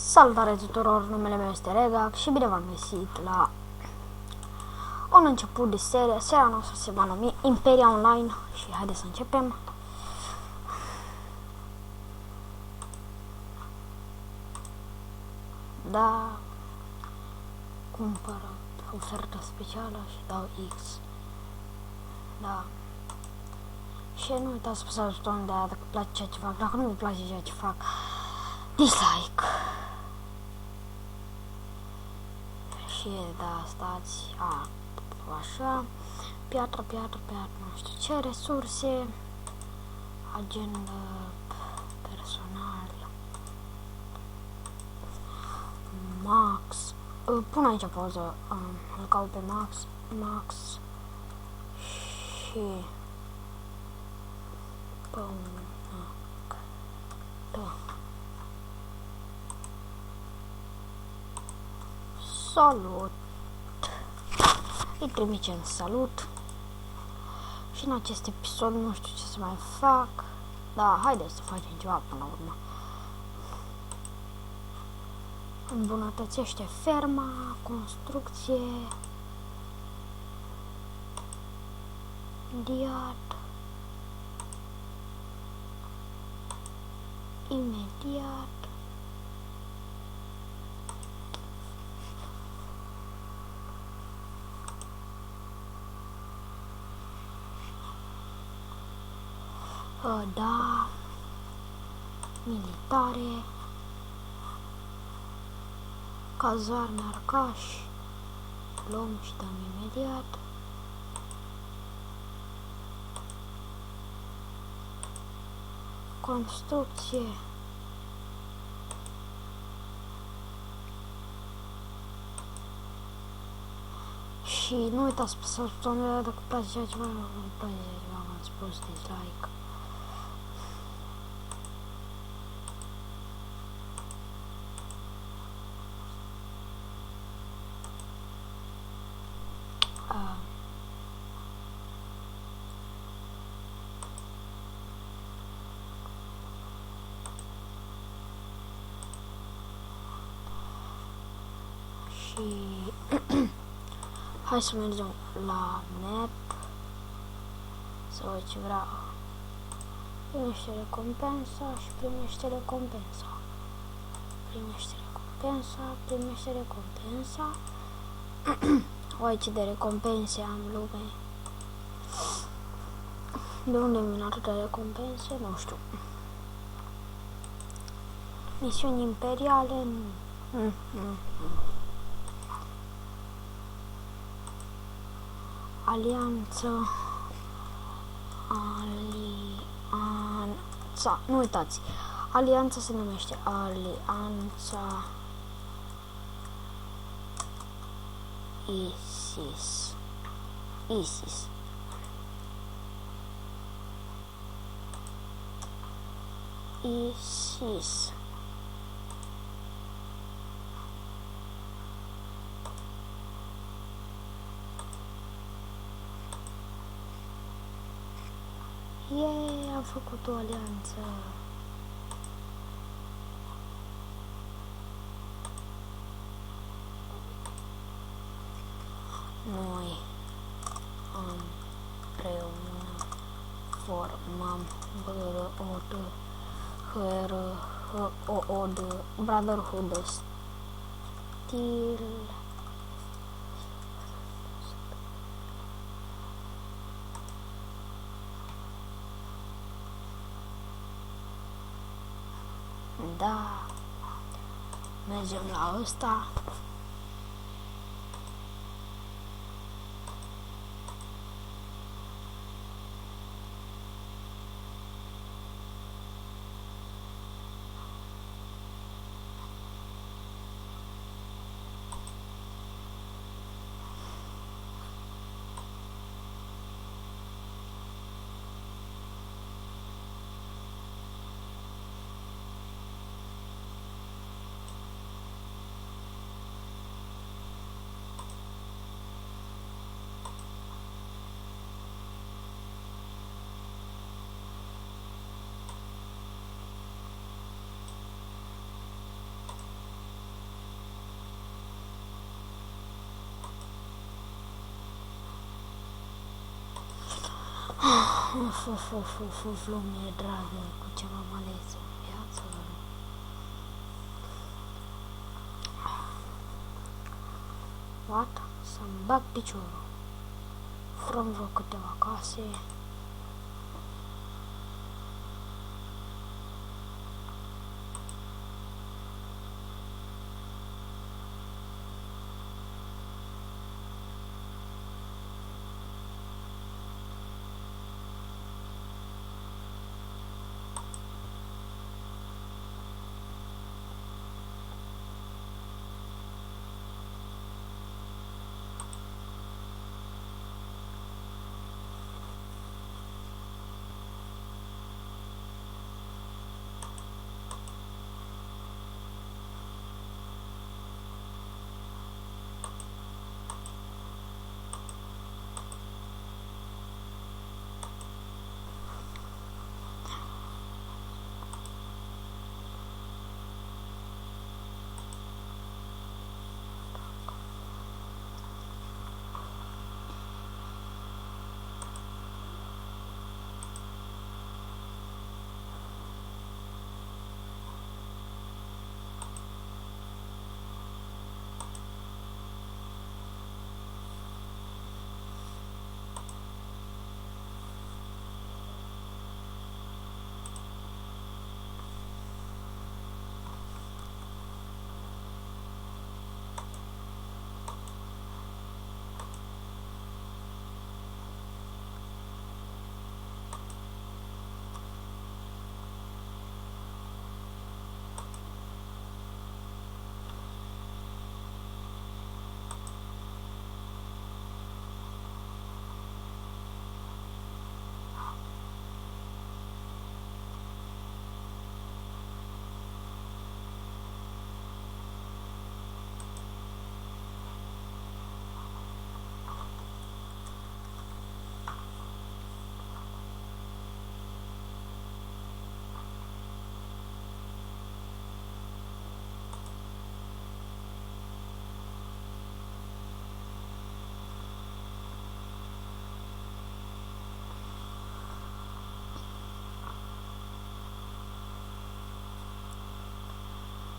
Salutare tuturor, numele meu este Regac și bine v-am găsit la un început de serie. Seria noastră se va numi Imperia Online și haideți să începem. Da, cumpără ofertă specială și dau X. Da. Și nu uitați să apăsați butonul de aia dacă place ceea ce fac. Dacă nu vă place ceea ce fac, dislike. Și da, stați, așa, piatră, nu știu ce, resurse, agenda, personal, Max, pun aici pauză, îl caut pe Max și salut! Îi trimitem salut. Și în acest episod nu știu ce să mai fac. Da, haideți să facem ceva până la urmă. Îmbunătățește ferma, construcție, imediat. Da, militare, cazarme arcași, luăm și dăm imediat. Construcție. Și nu uitați să apăsați butonul dacă place ceva, nu place ceva, v-am spus dislike. Și hai să mergem la map să văd ce vreau. Primește recompensa și primește recompensa. Primește recompensa. Uai, ce de recompense am, lume. De unde vin atâtea recompense? Nu știu. Misiuni imperiale? Alianța. Nu uitați. Alianța se numește Alianța ISIS. Yay, am făcut o alianță. Noi împreună formăm Brotherhood Steel. Da, mergem la ăsta. Lume dragă, cu ce m-am ales în viață. What? Să-mi bag piciorul. From vreo câteva case.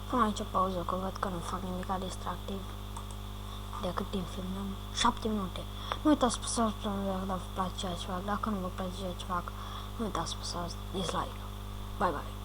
Pun aici pauză, că văd că nu fac nimic distractiv decât timp filmăm 7 minute. Nu uitați să subscribe dacă vă place ceea ce fac, dacă nu vă place ceea ce fac, nu uitați să dislike. Bye bye!